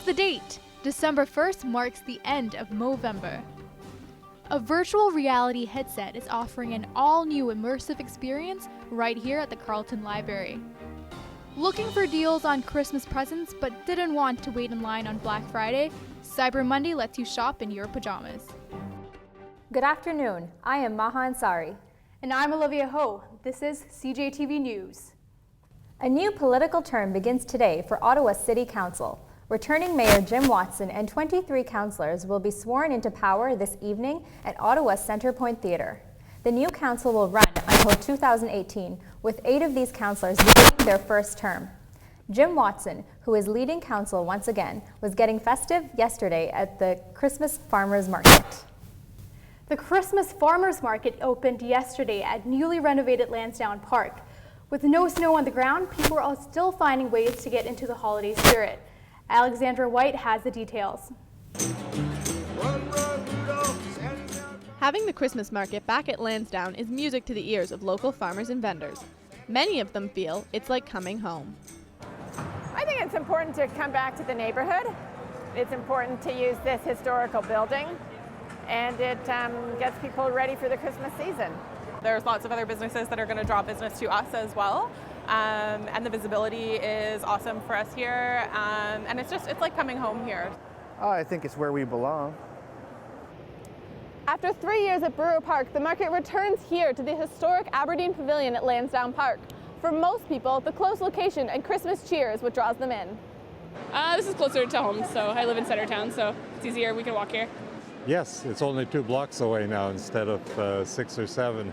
the date! December 1st marks the end of Movember. A virtual reality headset is offering an all-new immersive experience right here at the Carleton Library. Looking for deals on Christmas presents but didn't want to wait in line on Black Friday? Cyber Monday lets you shop in your pajamas. Good afternoon. I am Maha Ansari. And I'm Olivia Ho. This is CJTV News. A new political term begins today for Ottawa City Council. Returning Mayor Jim Watson and 23 councillors will be sworn into power this evening at Ottawa's Centrepoint Theatre. The new council will run until 2018, with 8 of these councillors beginning their first term. Jim Watson, who is leading council once again, was getting festive yesterday at the Christmas Farmers Market. The Christmas Farmers Market opened yesterday at newly renovated Lansdowne Park. With no snow on the ground, people are still finding ways to get into the holiday spirit. Alexandra White has the details. Having the Christmas market back at Lansdowne is music to the ears of local farmers and vendors. Many of them feel it's like coming home. I think it's important to come back to the neighborhood. It's important to use this historical building, and it gets people ready for the Christmas season. There's lots of other businesses that are going to draw business to us as well. And the visibility is awesome for us here, and it's like coming home here. I think it's where we belong. After 3 years at Brewer Park, the market returns here to the historic Aberdeen Pavilion at Lansdowne Park. For most people, the close location and Christmas cheer is what draws them in. This is closer to home, so I live in Centertown, so it's easier. We can walk here. Yes, it's only 2 blocks away now instead of 6 or 7.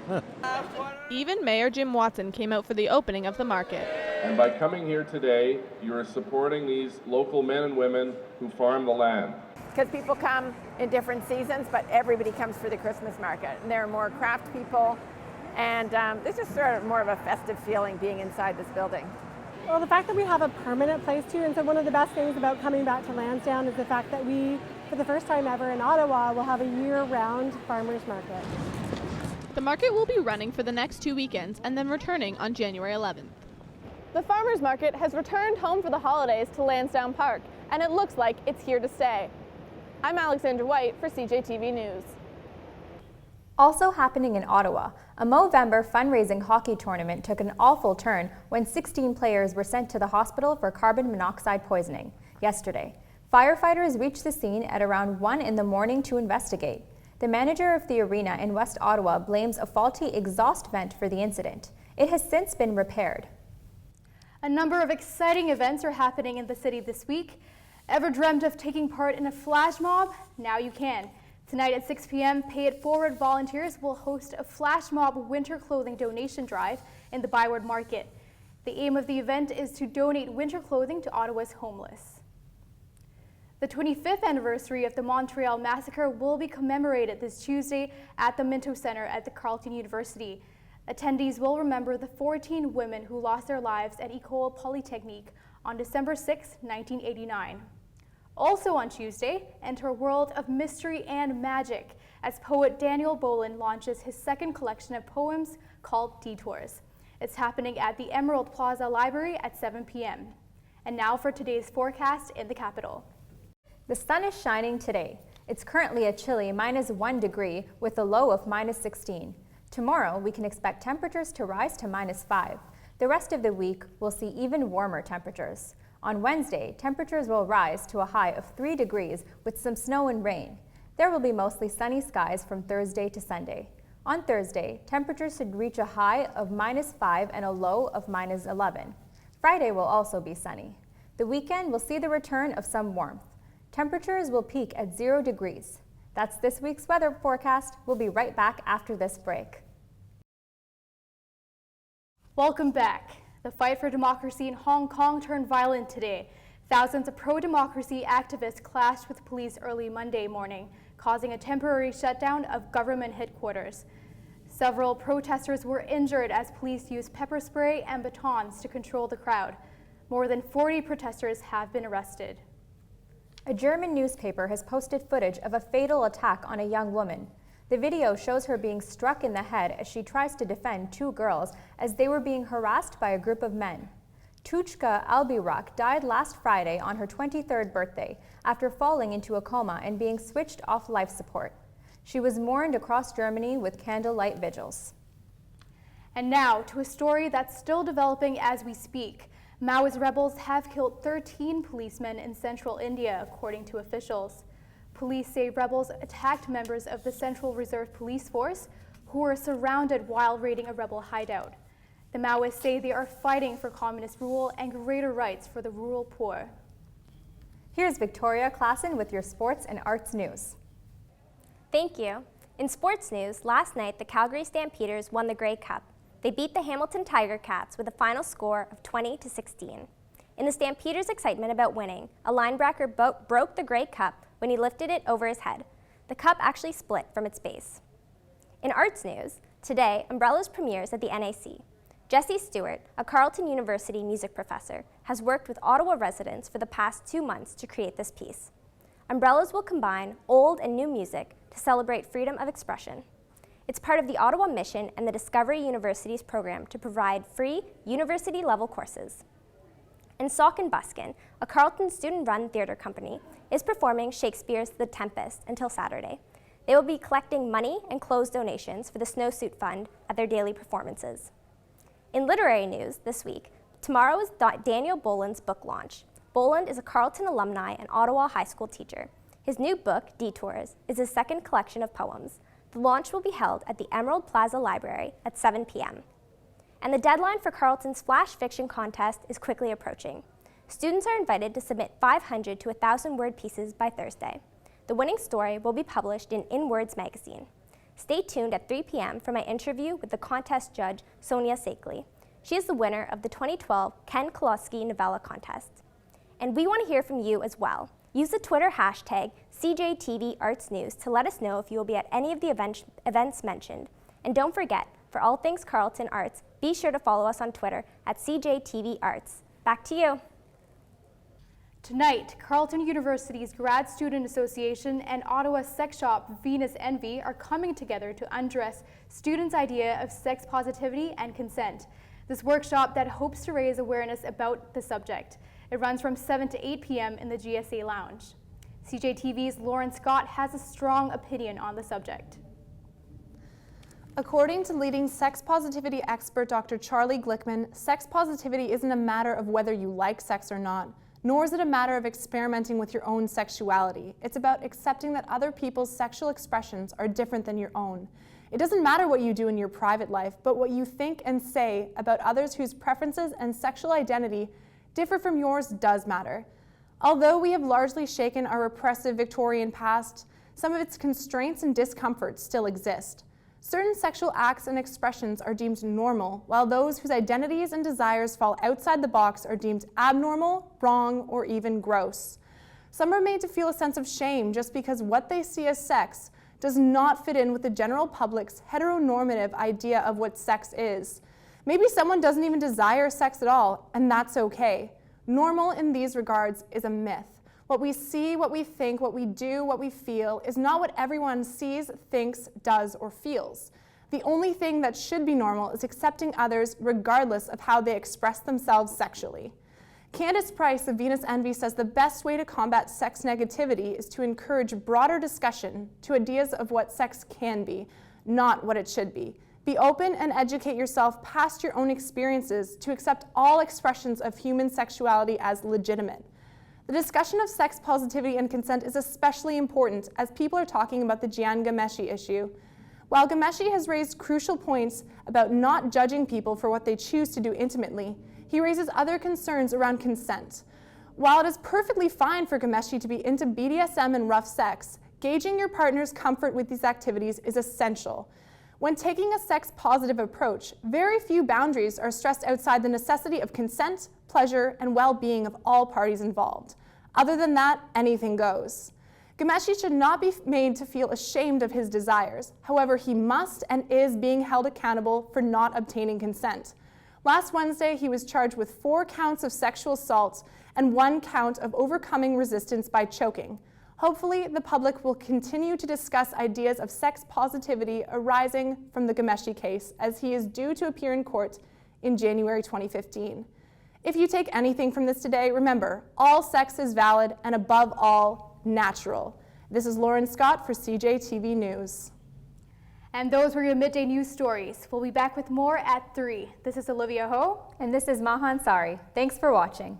Even Mayor Jim Watson came out for the opening of the market. And by coming here today, you are supporting these local men and women who farm the land. Because people come in different seasons, but everybody comes for the Christmas market. And there are more craft people, and there's just sort of more of a festive feeling being inside this building. Well, the fact that we have a permanent place here, and so one of the best things about coming back to Lansdowne is the fact that we, for the first time ever in Ottawa, will have a year-round farmers market. The market will be running for the next 2 weekends and then returning on January 11th. The farmers market has returned home for the holidays to Lansdowne Park, and it looks like it's here to stay. I'm Alexandra White for CJTV News. Also happening in Ottawa, a Movember fundraising hockey tournament took an awful turn when 16 players were sent to the hospital for carbon monoxide poisoning yesterday. Firefighters reached the scene at around 1 in the morning to investigate. The manager of the arena in West Ottawa blames a faulty exhaust vent for the incident. It has since been repaired. A number of exciting events are happening in the city this week. Ever dreamt of taking part in a flash mob? Now you can. Tonight at 6 p.m., Pay It Forward volunteers will host a flash mob winter clothing donation drive in the Byward Market. The aim of the event is to donate winter clothing to Ottawa's homeless. The 25th anniversary of the Montreal Massacre will be commemorated this Tuesday at the Minto Centre at the Carleton University. Attendees will remember the 14 women who lost their lives at Ecole Polytechnique on December 6, 1989. Also on Tuesday, enter a world of mystery and magic as poet Daniel Boland launches his second collection of poems called Detours. It's happening at the Emerald Plaza Library at 7 p.m. And now for today's forecast in the capital. The sun is shining today. It's currently a chilly -1 degree with a low of -16. Tomorrow, we can expect temperatures to rise to -5. The rest of the week will see even warmer temperatures. On Wednesday, temperatures will rise to a high of 3 degrees with some snow and rain. There will be mostly sunny skies from Thursday to Sunday. On Thursday, temperatures should reach a high of -5 and a low of -11. Friday will also be sunny. The weekend will see the return of some warmth. Temperatures will peak at 0 degrees. That's this week's weather forecast. We'll be right back after this break. Welcome back. The fight for democracy in Hong Kong turned violent today. Thousands of pro-democracy activists clashed with police early Monday morning, causing a temporary shutdown of government headquarters. Several protesters were injured as police used pepper spray and batons to control the crowd. More than 40 protesters have been arrested. A German newspaper has posted footage of a fatal attack on a young woman. The video shows her being struck in the head as she tries to defend 2 girls as they were being harassed by a group of men. Tuchka Albiruk died last Friday on her 23rd birthday after falling into a coma and being switched off life support. She was mourned across Germany with candlelight vigils. And now to a story that's still developing as we speak. Maoist rebels have killed 13 policemen in central India, according to officials. Police say rebels attacked members of the Central Reserve Police Force who were surrounded while raiding a rebel hideout. The Maoists say they are fighting for communist rule and greater rights for the rural poor. Here's Victoria Klassen with your sports and arts news. Thank you. In sports news, last night the Calgary Stampeders won the Grey Cup. They beat the Hamilton Tiger Cats with a final score of 20-16. In the Stampeders' excitement about winning, a linebacker broke the Grey Cup when he lifted it over his head. The cup actually split from its base. In arts news, today Umbrellas premieres at the NAC. Jesse Stewart, a Carleton University music professor, has worked with Ottawa residents for the past 2 months to create this piece. Umbrellas will combine old and new music to celebrate freedom of expression. It's part of the Ottawa mission and the Discovery University's program to provide free university-level courses. And Sock and Buskin, a Carleton student-run theatre company, is performing Shakespeare's The Tempest until Saturday. They will be collecting money and clothes donations for the Snowsuit Fund at their daily performances. In literary news this week, tomorrow is Daniel Boland's book launch. Boland is a Carleton alumni and Ottawa high school teacher. His new book, Detours, is his second collection of poems. The launch will be held at the Emerald Plaza Library at 7 p.m. And the deadline for Carleton's Flash Fiction Contest is quickly approaching. Students are invited to submit 500 to 1,000-word pieces by Thursday. The winning story will be published in Words magazine. Stay tuned at 3 p.m. for my interview with the contest judge, Sonia Sakeley. She is the winner of the 2012 Ken Koloski Novella Contest. And we want to hear from you as well. Use the Twitter hashtag CJTV Arts News to let us know if you will be at any of the events mentioned. And don't forget, for all things Carleton Arts, be sure to follow us on Twitter at CJTV Arts. Back to you. Tonight, Carleton University's Grad Student Association and Ottawa sex shop Venus Envy are coming together to undress students' idea of sex positivity and consent. This workshop that hopes to raise awareness about the subject. It runs from 7 to 8 p.m. in the GSA Lounge. CJTV's Lauren Scott has a strong opinion on the subject. According to leading sex positivity expert Dr. Charlie Glickman, sex positivity isn't a matter of whether you like sex or not, nor is it a matter of experimenting with your own sexuality. It's about accepting that other people's sexual expressions are different than your own. It doesn't matter what you do in your private life, but what you think and say about others whose preferences and sexual identity differ from yours does matter. Although we have largely shaken our repressive Victorian past, some of its constraints and discomforts still exist. Certain sexual acts and expressions are deemed normal, while those whose identities and desires fall outside the box are deemed abnormal, wrong, or even gross. Some are made to feel a sense of shame just because what they see as sex does not fit in with the general public's heteronormative idea of what sex is. Maybe someone doesn't even desire sex at all, and that's okay. Normal in these regards is a myth. What we see, what we think, what we do, what we feel is not what everyone sees, thinks, does, or feels. The only thing that should be normal is accepting others regardless of how they express themselves sexually. Candace Price of Venus Envy says the best way to combat sex negativity is to encourage broader discussion to ideas of what sex can be, not what it should be. Be open and educate yourself past your own experiences to accept all expressions of human sexuality as legitimate. The discussion of sex positivity and consent is especially important as people are talking about the Jian Ghomeshi issue. While Ghomeshi has raised crucial points about not judging people for what they choose to do intimately, he raises other concerns around consent. While it is perfectly fine for Ghomeshi to be into BDSM and rough sex, gauging your partner's comfort with these activities is essential. When taking a sex-positive approach, very few boundaries are stressed outside the necessity of consent, pleasure, and well-being of all parties involved. Other than that, anything goes. Ghomeshi should not be made to feel ashamed of his desires. However, he must and is being held accountable for not obtaining consent. Last Wednesday, he was charged with 4 counts of sexual assault and 1 count of overcoming resistance by choking. Hopefully, the public will continue to discuss ideas of sex positivity arising from the Ghomeshi case, as he is due to appear in court in January 2015. If you take anything from this today, remember, all sex is valid and above all, natural. This is Lauren Scott for CJTV News. And those were your midday news stories. We'll be back with more at 3. This is Olivia Ho. And this is Mahan Sari. Thanks for watching.